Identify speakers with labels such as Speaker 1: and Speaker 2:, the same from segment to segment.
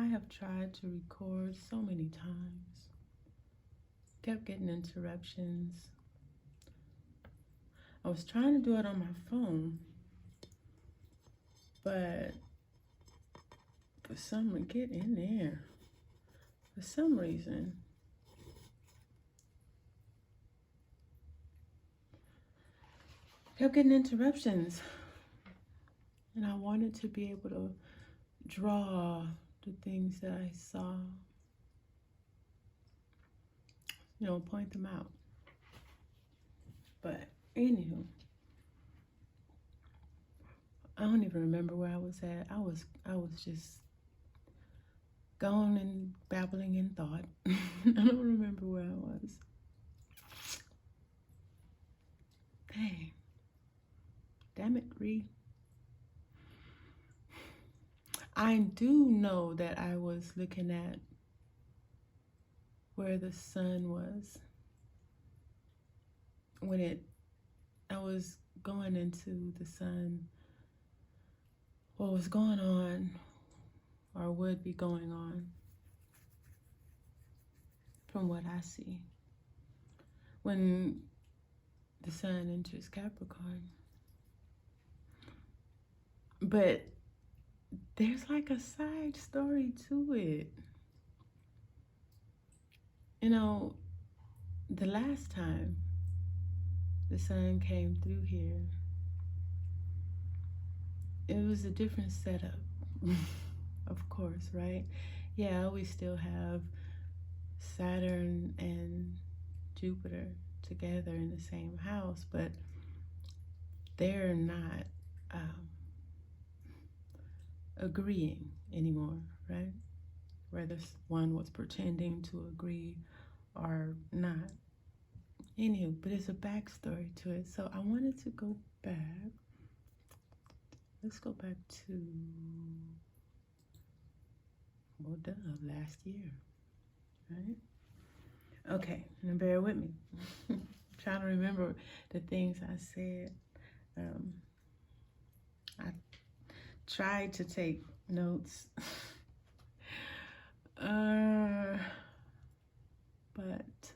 Speaker 1: have tried to record so many times. Kept getting interruptions. I was trying to do it on my phone, but for some reason, get in there. For some reason, kept getting interruptions. And I wanted to be able to draw the things that I saw, point them out. But anywho, I don't even remember where I was at. I was just going and babbling in thought. I don't remember where I was. Dang. Damn it, Ree. I do know that I was looking at where the sun was when I was going into the sun, what was going on or would be going on from what I see when the sun enters Capricorn. But there's like a side story to it. The last time the sun came through here, it was a different setup, of course, right? Yeah, we still have Saturn and Jupiter together in the same house, but they're not agreeing anymore, right? Whether one was pretending to agree or not. Anywho, but there's a backstory to it. So I wanted to go back. Let's go back to, last year, right? Okay, now bear with me. I'm trying to remember the things I said. I tried to take notes, but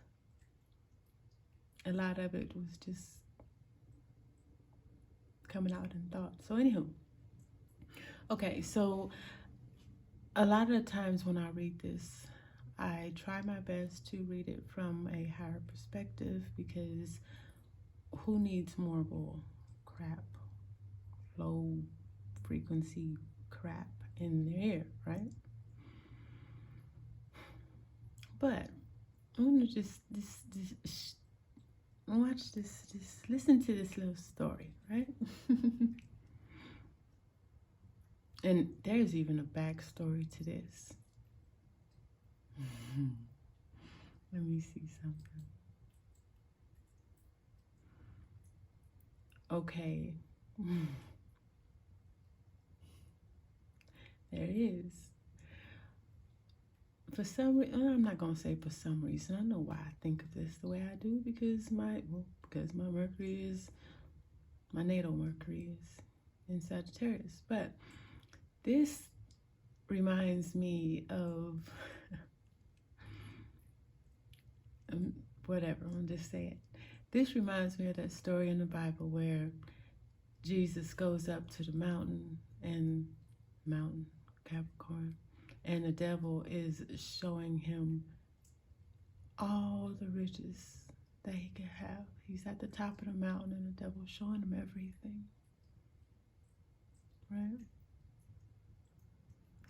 Speaker 1: a lot of it was just coming out in thought. So anywho, okay, so a lot of the times when I read this, I try my best to read it from a higher perspective, because who needs more bull crap, low frequency crap in their ear, right? But I want to just watch this, just listen to this little story, right? And there's even a backstory to this. Let me see something. Okay. There it is. For some reason, I'm not going to say for some reason. I know why I think of this the way I do, because my Mercury is, my natal Mercury is in Sagittarius. But this reminds me of, whatever, I'm just saying. This reminds me of that story in the Bible where Jesus goes up to the mountain, Capricorn, and the devil is showing him all the riches that he could have. He's at the top of the mountain and the devil's showing him everything, right?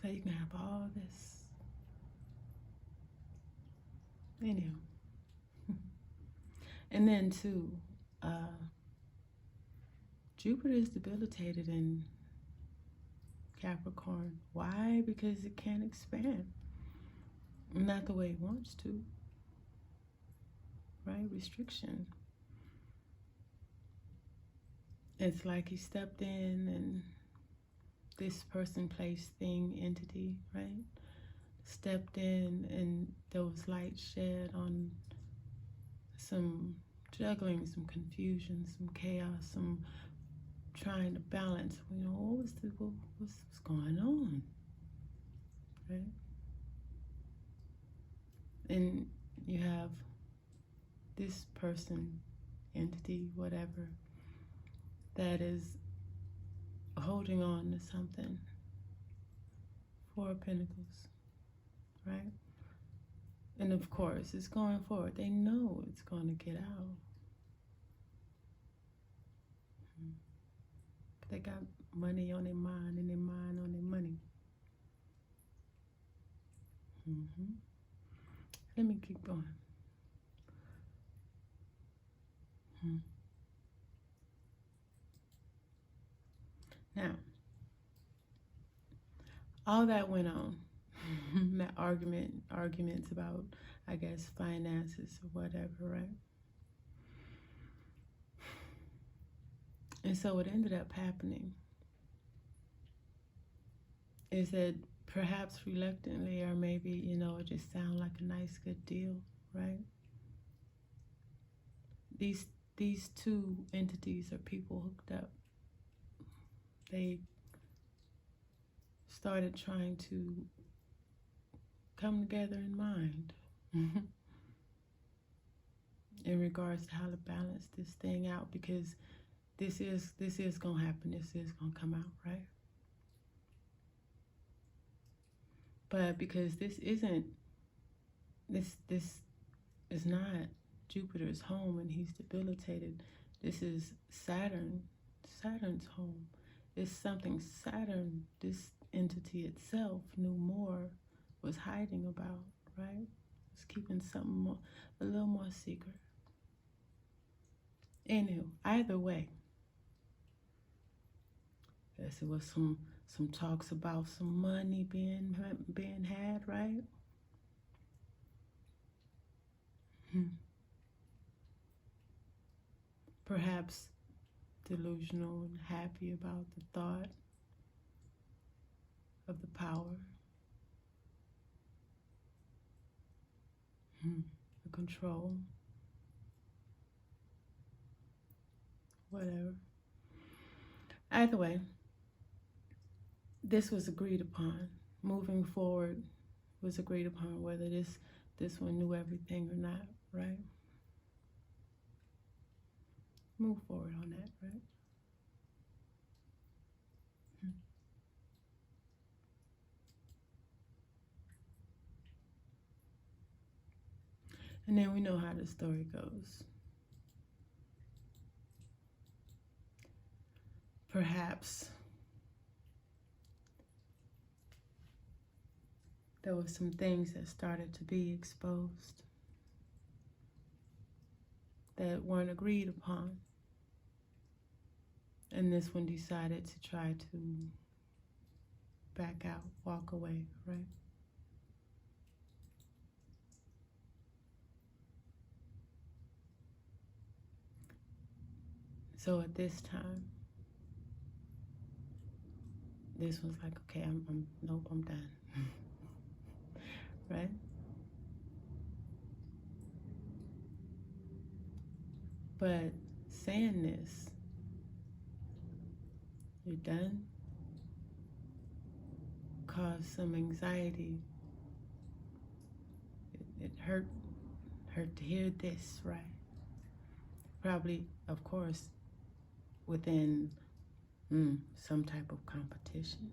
Speaker 1: So you can have all this. Anyhow. And then too, Jupiter is debilitated in Capricorn. Why? Because it can't expand. Not the way it wants to. Right? Restriction. It's like he stepped in and this person, place, thing, entity, right? Stepped in and there was light shed on some juggling, some confusion, some chaos, some trying to balance. What's going on, right? this person, entity, whatever, that is holding on to something. Four of Pentacles, right? And of course, it's going forward. They know it's going to get out. They got money on their mind and their mind on their money. Let me keep going. Now, all that went on. That arguments about, I guess, finances or whatever, right? And so what ended up happening is that perhaps reluctantly, or maybe, you know, it just sounded like a nice, good deal, right? These two entities or people hooked up. They started trying to come together in mind in regards to how to balance this thing out, because this is gonna happen. This is gonna come out, right? But because this is not Jupiter's home and he's debilitated. This is Saturn's home. It's something Saturn, this entity itself, knew more, was hiding about, right? It's keeping something more, a little more secret. Anywho, either way, there was some talks about some money being had, right? Perhaps delusional and happy about the thought of the power, the control, whatever. Either way, this was agreed upon. Moving forward was agreed upon, whether this one knew everything or not, right? Move forward on that, right? And then we know how the story goes. Perhaps there were some things that started to be exposed that weren't agreed upon. And this one decided to try to back out, walk away, right? So at this time, this one's like, okay, nope, I'm done. Right? But saying this, you're done, caused some anxiety. It hurt to hear this, right? Probably, of course, within some type of competition.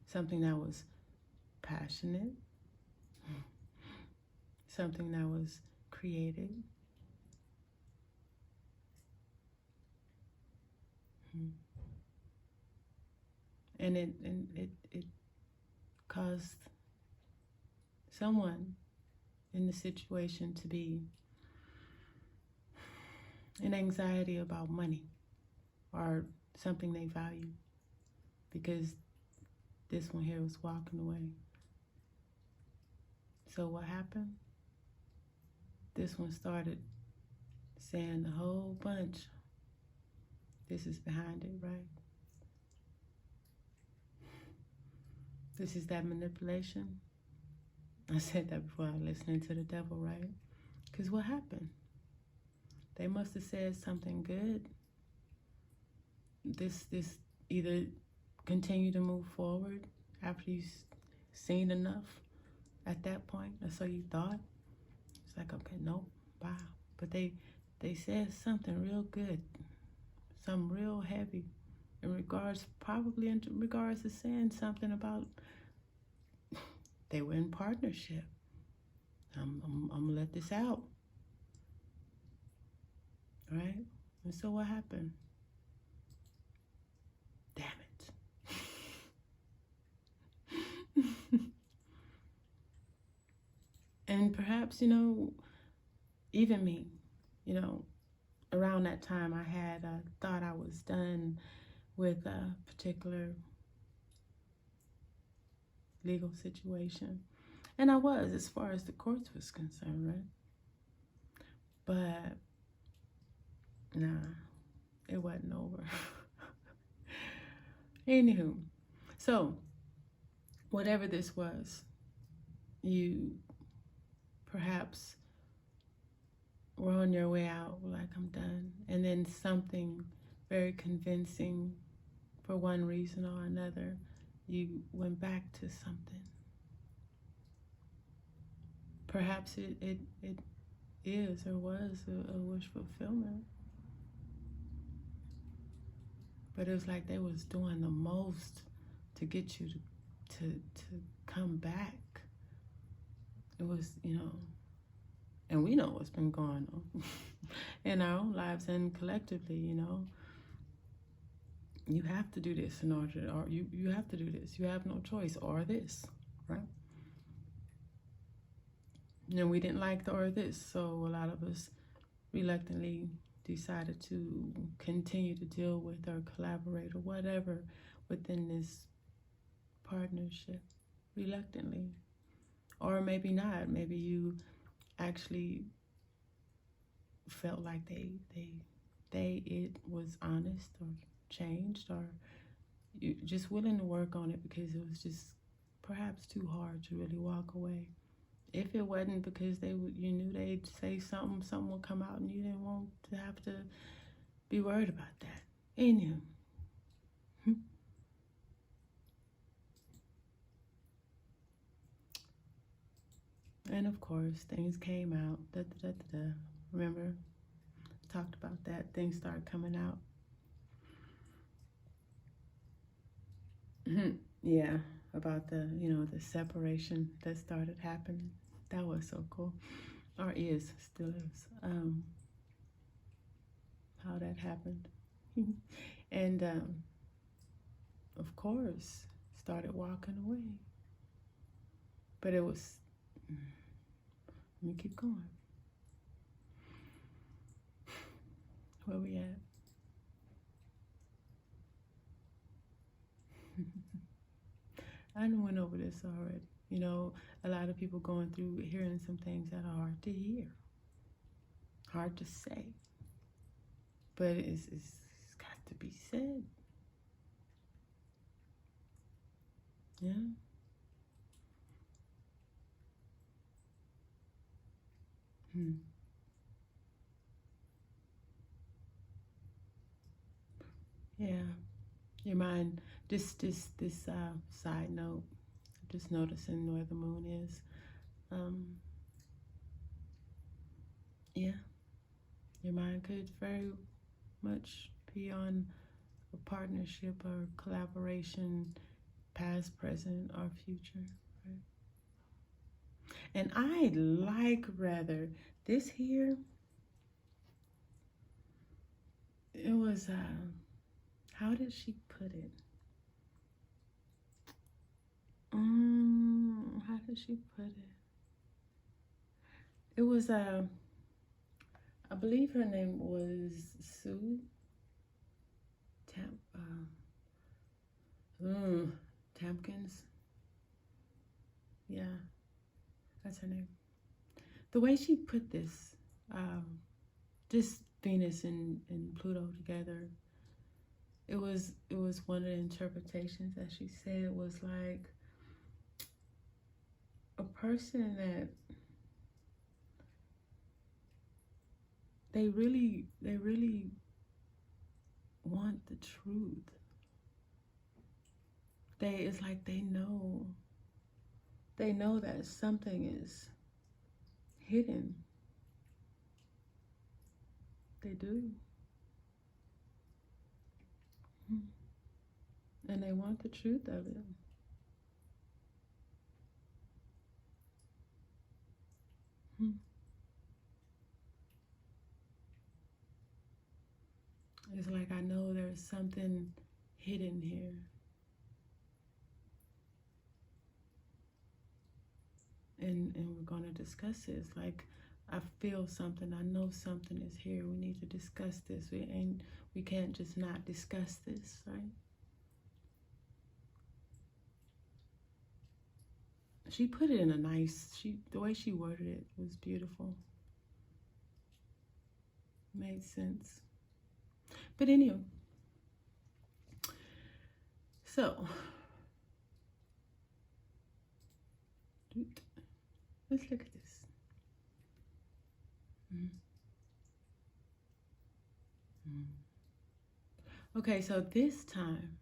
Speaker 1: Something that was passionate. Something that was created. And it caused someone in the situation to be in anxiety about money or something they value, because this one here was walking away. So what happened? This one started saying a whole bunch. This is behind it, right? This is that manipulation. I said that before, I was listening to the devil, right? Because what happened? They must have said something good. This either continue to move forward after you've seen enough at that point, or so you thought. It's like, okay, nope, wow. But they said something real good, something real heavy probably in regards to saying something about they were in partnership. I'm gonna let this out, right? And so what happened? Damn it. And perhaps, even me, you know, around that time I had thought I was done with a particular legal situation. And I was, as far as the courts was concerned, right? But nah, it wasn't over. Anywho, so whatever this was, you perhaps were on your way out, like, I'm done. And then something very convincing, for one reason or another, you went back to something. Perhaps it is or was a wish fulfillment. But it was like they was doing the most to get you to come back. It was, and we know what's been going on in our own lives and collectively, you have to do this in order to, or you have to do this. You have no choice, or this, right? And we didn't like the or this, so a lot of us reluctantly decided to continue to deal with or collaborate or whatever within this partnership, reluctantly. Or maybe not. Maybe you actually felt like it was honest or changed, or you just willing to work on it because it was just perhaps too hard to really walk away. If it wasn't because you knew they'd say something would come out, and you didn't want to have to be worried about that. Anywho. And of course, things came out. Remember, talked about that. Things started coming out. Yeah, about the separation that started happening. That was so cool, or still is. How that happened, and of course, started walking away. But it was. Let me keep going. Where we at? I went over this already. A lot of people going through hearing some things that are hard to hear, hard to say, but it's got to be said. Yeah. Yeah. Your mind. This side note. Just noticing where the moon is. Yeah. Your mind could very much be on a partnership or collaboration, past, present, or future. Right? And I like rather this here. It was how did she put it? How did she put it? It was I believe her name was Sue Tampkins. Yeah, that's her name. The way she put this, just Venus and Pluto together, it was one of the interpretations that she said was like a person that they really want the truth. It's like they know They know that something is hidden. They do. And they want the truth of it. It's like, I know there's something hidden here. And we're going to discuss this. Like, I feel something. I know something is here. We need to discuss this. We can't just not discuss this, right? She put it in a nice, the way she worded it was beautiful. Made sense. But anyway, so let's look at this. Okay, so this time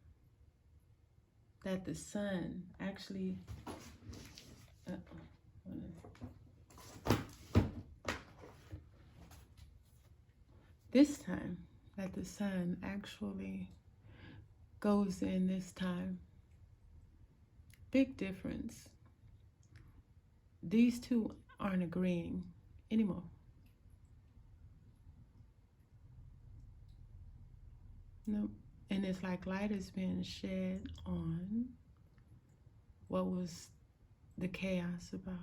Speaker 1: that the sun actually this time that the sun actually goes in this time, big difference. These two aren't agreeing anymore. No. And it's like light is being shed on what was the chaos about.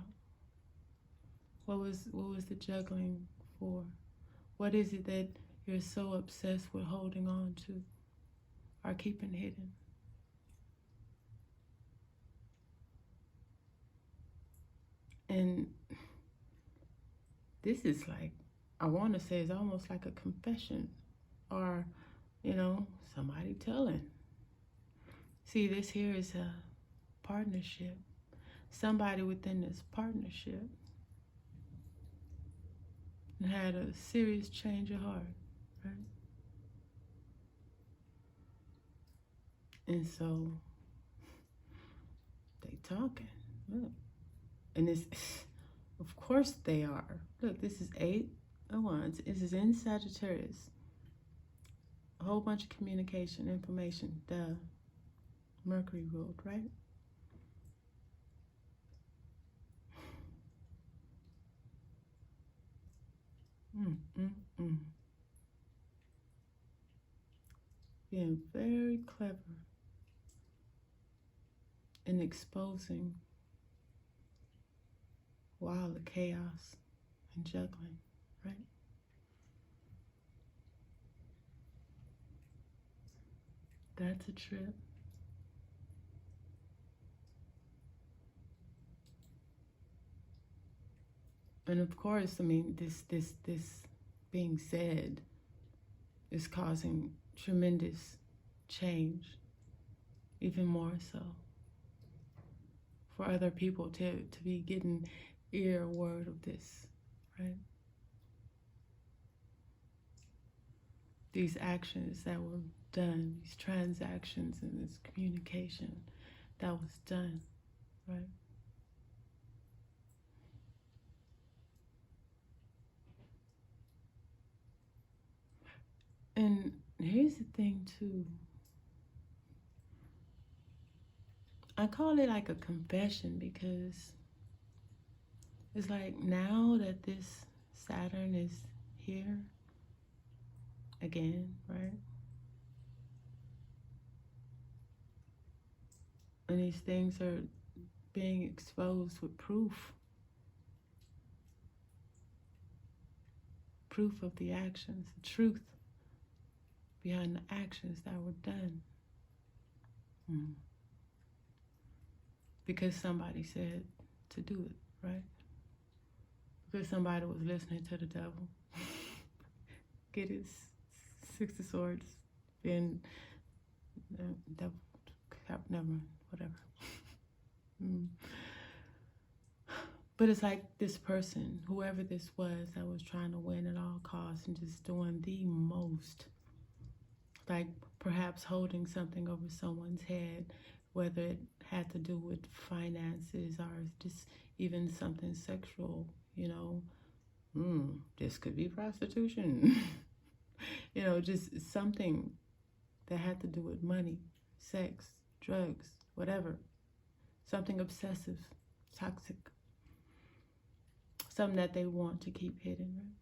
Speaker 1: What was the juggling for? What is it that you're so obsessed with holding on to or keeping hidden? And this is like, I want to say, it's almost like a confession, or, you know, somebody telling. See, this here is a partnership. Somebody within this partnership had a serious change of heart, right? And so they talking, look. And it's, of course they are. Look, this is 8 of Wands. This is in Sagittarius. A whole bunch of communication, information, duh. Mercury ruled, right? Being very clever in exposing wow, the chaos and juggling, right? That's a trip. And of course, I mean, this being said is causing tremendous change, even more so for other people to be getting ear word of this, right? These actions that were done, these transactions and this communication that was done, right? And here's the thing too. I call it like a confession because it's like, now that this Saturn is here again, right? And these things are being exposed with proof. Proof of the actions, the truth behind the actions that were done. Because somebody said to do it, right? Because somebody was listening to the devil. Get his 6 of Swords, then devil, never mind, whatever. But it's like this person, whoever this was, that was trying to win at all costs and just doing the most like perhaps holding something over someone's head, whether it had to do with finances or just even something sexual, you know. This could be prostitution. You know, just something that had to do with money, sex, drugs, whatever. Something obsessive, toxic, something that they want to keep hidden, right?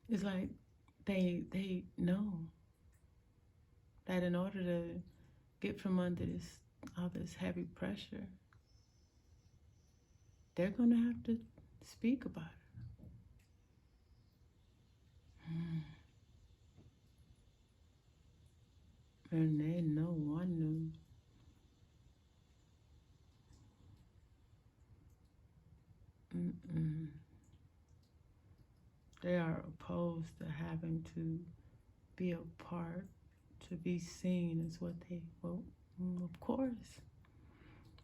Speaker 1: It's like they know that in order to get from under this all this heavy pressure, they're gonna have to speak about it. And they know one knew. Mm-mm. They are opposed to having to be a part, to be seen as what they, well, of course.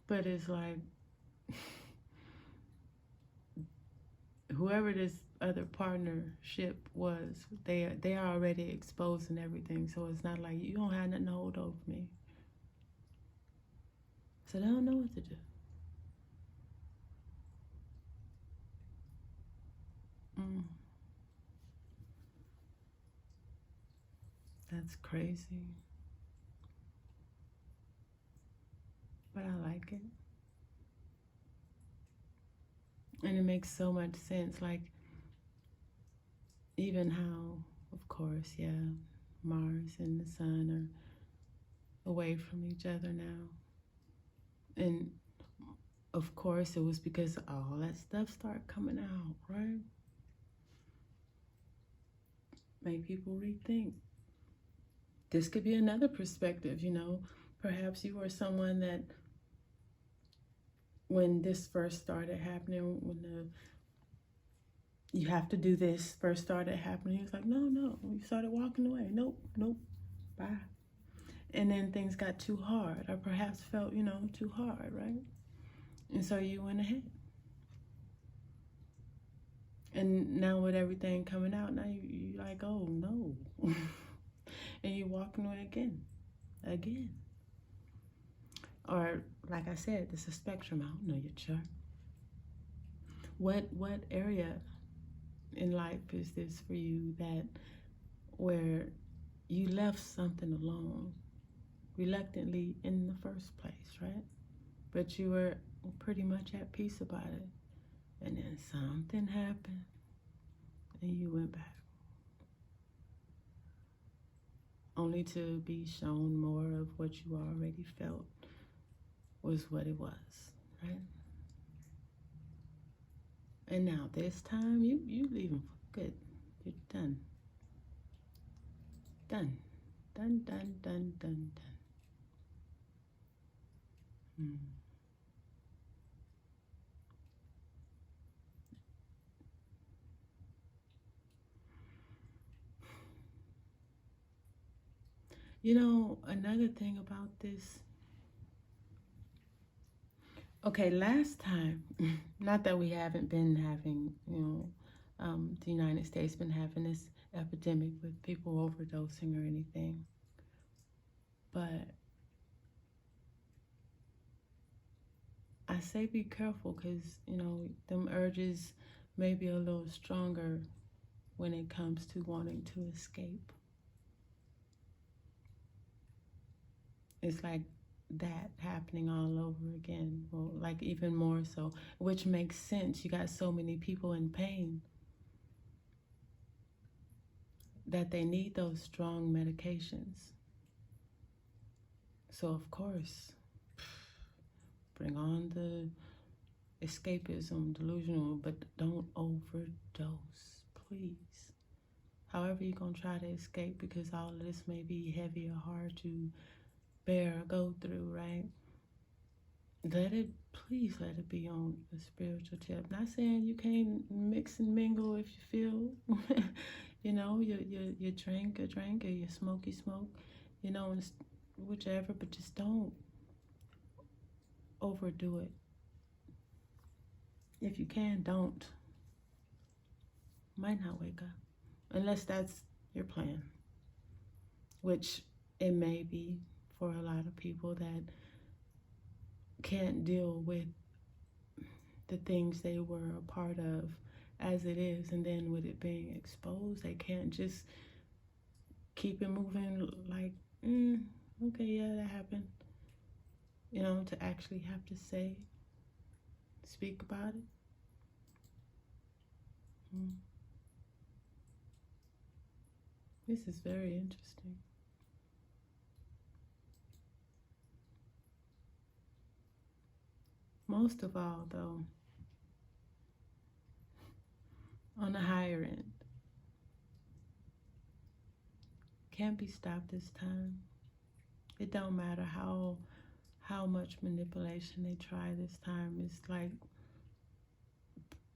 Speaker 1: But it's like, whoever this other partnership was, they are already exposing everything. So it's not like you don't have nothing to hold over me. So they don't know what to do. That's crazy. But I like it. And it makes so much sense. Like, even how, of course, yeah, Mars and the sun are away from each other now. And of course, it was because all that stuff started coming out, right? Make people rethink. This could be another perspective, you know. Perhaps you were someone that, when this first started happening, when you have to do this first started happening, he was like, no, you started walking away. Nope, bye. And then things got too hard, or perhaps felt, you know, too hard, right? And so you went ahead. And now with everything coming out, now you like, oh no. And you're walking away again. Or like I said, there's a spectrum. I don't know your chart. What area in life is this for you, that where you left something alone reluctantly in the first place, right? But you were pretty much at peace about it. And then something happened and you went back. Only to be shown more of what you already felt was what it was, right? And now this time you leaving for good. You're done. Done. You know, another thing about this. Okay, last time, not that we haven't been having, you know, the United States been having this epidemic with people overdosing or anything. But I say be careful, because, you know, them urges may be a little stronger when it comes to wanting to escape. It's like that happening all over again. Well, like even more so, which makes sense. You got so many people in pain that they need those strong medications. So of course, bring on the escapism, delusional, but don't overdose, please. However you're going to try to escape, because all of this may be heavy or hard to bear or go through, right? Please let it be on a spiritual tip. Not saying you can't mix and mingle if you feel, you know, you drink a drink, or you smoke, you know, whichever, but just don't overdo it. If you can, don't. Might not wake up. unless that's your plan, which it may be for a lot of people that can't deal with the things they were a part of as it is, and then with it being exposed, they can't just keep it moving like, okay, yeah, that happened. You know, to actually have to speak about it. This is very interesting. Most of all, though, on the higher end, can't be stopped this time. It don't matter how much manipulation they try this time. It's like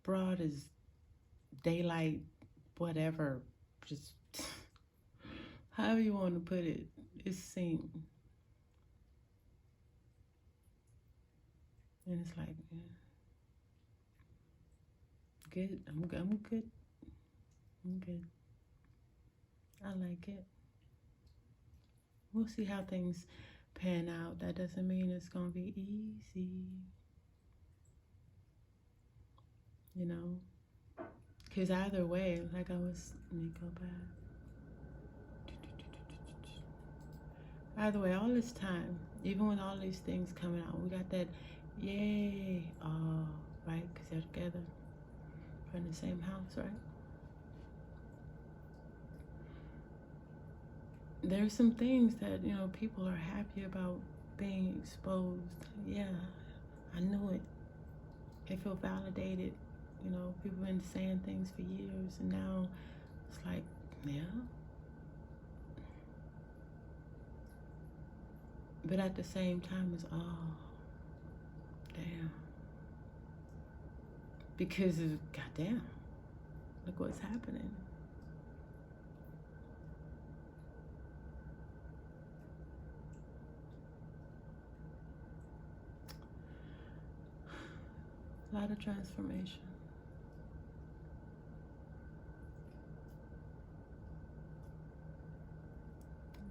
Speaker 1: broad as daylight, whatever, just however you want to put it. It's seen. And it's like, yeah, good. I'm good. I'm good. I like it. We'll see how things pan out. That doesn't mean it's going to be easy. You know? Because either way, like let me go back. Either way, all this time, even with all these things coming out, we got that, yay, right? Because they're together. We're in the same house, right? There's some things that, you know, people are happy about being exposed. Yeah, I knew it. They feel validated. You know, people have been saying things for years, and now it's like, yeah. But at the same time, it's, damn. Because of, goddamn, look what's happening. A lot of transformation.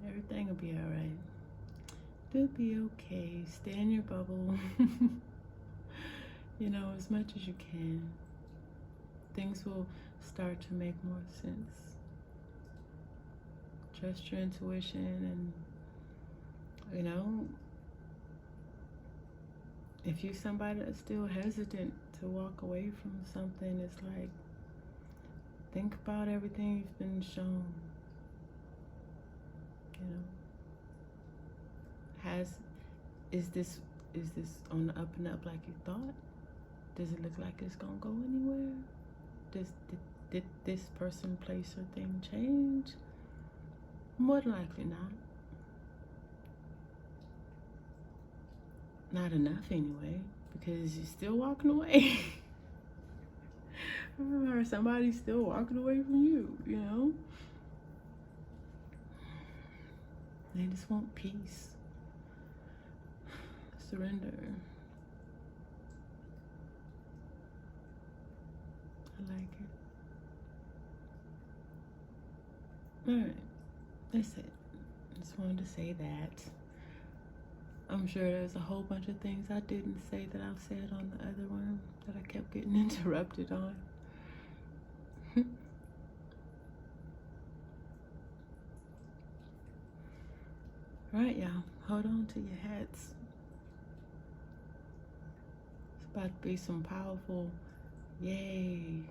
Speaker 1: Everything will be all right. It'll be okay. Stay in your bubble. You know, as much as you can. Things will start to make more sense. Trust your intuition, and, you know, if you're somebody that's still hesitant to walk away from something, it's like, think about everything you've been shown. You know, is this on the up and up like you thought? Does it look like it's gonna go anywhere? Did this person, place, or thing change? More than likely not. Not enough anyway, because you're still walking away. Or somebody's still walking away from you, you know? They just want peace. Surrender. I like it. Alright, that's it. Just wanted to say that. I'm sure there's a whole bunch of things I didn't say that I've said on the other one that I kept getting interrupted on. Alright, y'all. Hold on to your hats. It's about to be some powerful, yay,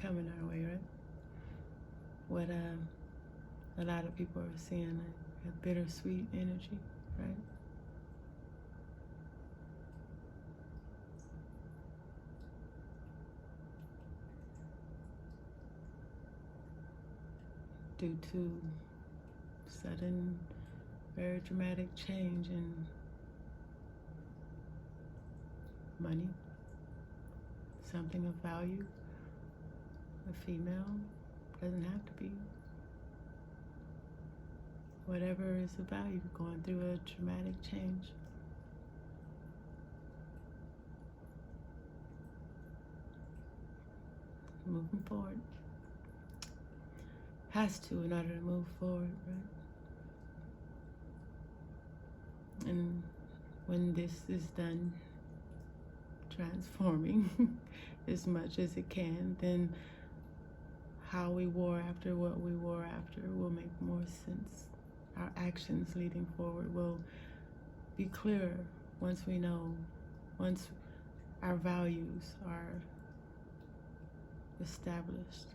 Speaker 1: coming our way, right? What a lot of people are seeing, a bittersweet energy, right? Due to sudden, very dramatic change in money, something of value, a female, doesn't have to be. Whatever is of value, going through a traumatic change. moving forward. Has to in order to move forward, right? And when this is done transforming as much as it can, then how we wore after what we wore after will make more sense. Our actions leading forward will be clearer once we know, once our values are established.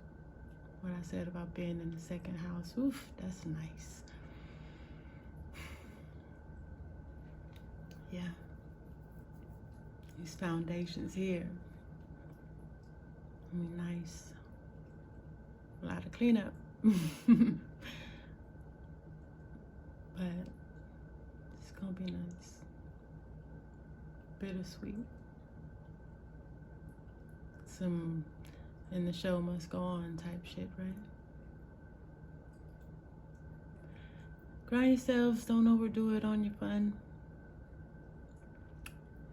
Speaker 1: What I said about being in the second house, oof, that's nice. Yeah. These foundations here, nice. A lot of cleanup. But it's gonna be nice. Bittersweet. Some and the show must go on type shit, right? Grind yourselves, don't overdo it on your fun.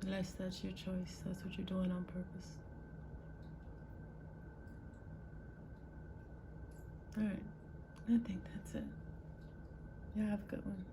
Speaker 1: Unless that's your choice, that's what you're doing on purpose. Alright, I think that's it. Yeah, have a good one.